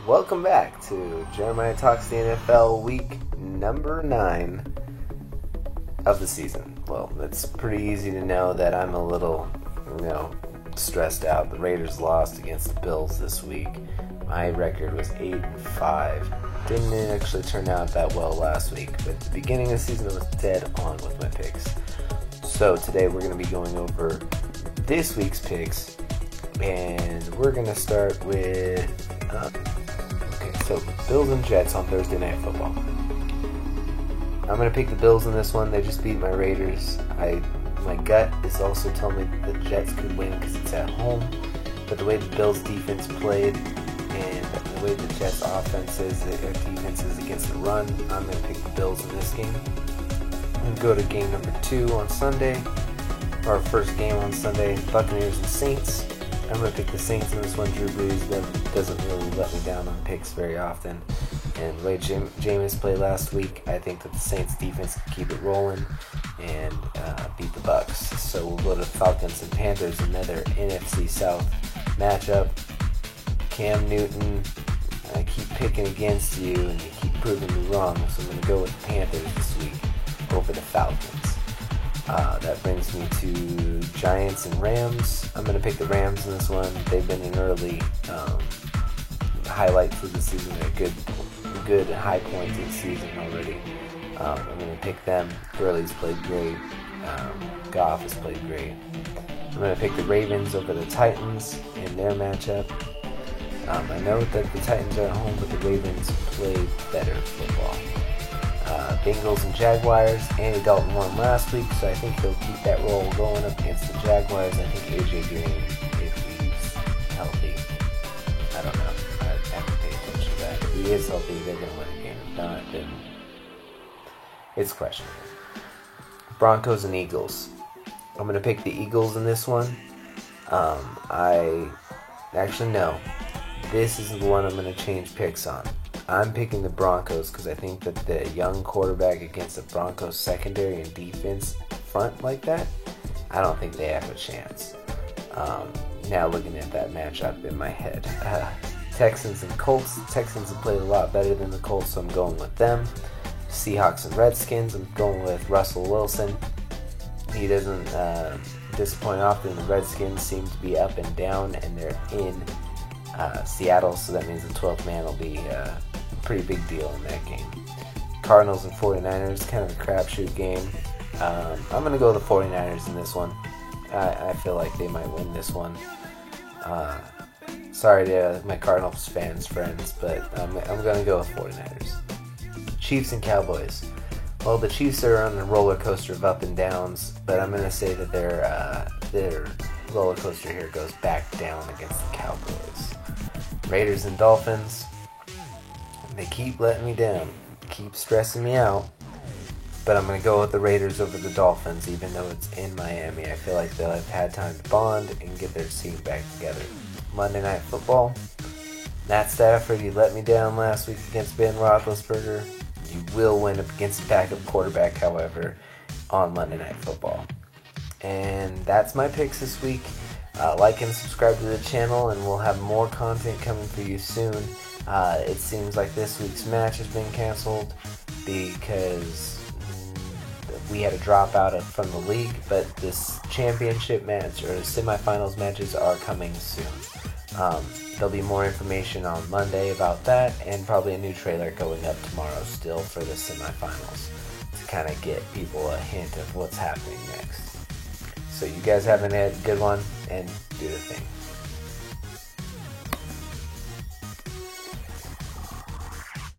Welcome back to Jeremiah Talks the NFL week number 9 of the season. Well, it's pretty easy to know that I'm a little, stressed out. The Raiders lost against the Bills this week. My record was 8-5. Didn't actually turn out that well last week, but at the beginning of the season I was dead on with my picks. So today we're going to be going over this week's picks, and we're going to start with... So, Bills and Jets on Thursday Night Football. I'm going to pick the Bills in this one. They just beat my Raiders. My gut is also telling me the Jets could win because it's at home. But the way the Bills defense played and the way the Jets offense is, their defense is against the run, I'm going to pick the Bills in this game. I'm going to go to game number 2 on Sunday. Our first game on Sunday, Buccaneers and Saints. I'm going to pick the Saints in this one. Drew Brees doesn't really let me down on picks very often. And the way Jameis played last week, I think that the Saints defense can keep it rolling and beat the Bucs. So we'll go to Falcons and Panthers, another NFC South matchup. Cam Newton, I keep picking against you and you keep proving me wrong. So I'm going to go with the Panthers this week over the Falcons. That brings me to Giants and Rams. I'm going to pick the Rams in this one. They've been an early highlight for the season, a good high point of the season already. I'm going to pick them. Gurley's played great. Goff has played great. I'm going to pick the Ravens over the Titans in their matchup. I know that the Titans are at home, but the Ravens play better football. Bengals and Jaguars. Andy Dalton won last week, so I think he'll keep that roll going up against the Jaguars. I think AJ Green, if he's healthy, I don't know. I have to pay attention to that. If he is healthy, they're going to win a game. If not, then it's questionable. Broncos and Eagles. I'm going to pick the Eagles in this one. This is the one I'm going to change picks on. I'm picking the Broncos because I think that the young quarterback against the Broncos secondary and defense front like that, I don't think they have a chance. Now looking at that matchup in my head. Texans and Colts. The Texans have played a lot better than the Colts, so I'm going with them. Seahawks and Redskins. I'm going with Russell Wilson. He doesn't disappoint often. The Redskins seem to be up and down, and they're in Seattle, so that means the 12th man will be a pretty big deal in that game. Cardinals and 49ers, kind of a crapshoot game. I'm going to go with the 49ers in this one. I feel like they might win this one. Sorry to my Cardinals friends, but I'm going to go with 49ers. Chiefs and Cowboys. Well, the Chiefs are on a roller coaster of up and downs, but I'm going to say that their roller coaster here goes back down against the Cowboys. Raiders and Dolphins. They keep letting me down, keep stressing me out, but I'm going to go with the Raiders over the Dolphins, even though it's in Miami. I feel like they'll have had time to bond and get their team back together. Monday Night Football. Matt Stafford, you let me down last week against Ben Roethlisberger. You will win up against a backup quarterback, however, on Monday Night Football. And that's my picks this week. Like and subscribe to the channel, and we'll have more content coming for you soon. It seems like this week's match has been canceled because we had a dropout from the league, but this championship match or semifinals matches are coming soon. There'll be more information on Monday about that, and probably a new trailer going up tomorrow still for the semifinals to kind of get people a hint of what's happening next. So you guys have a good one, and do the thing.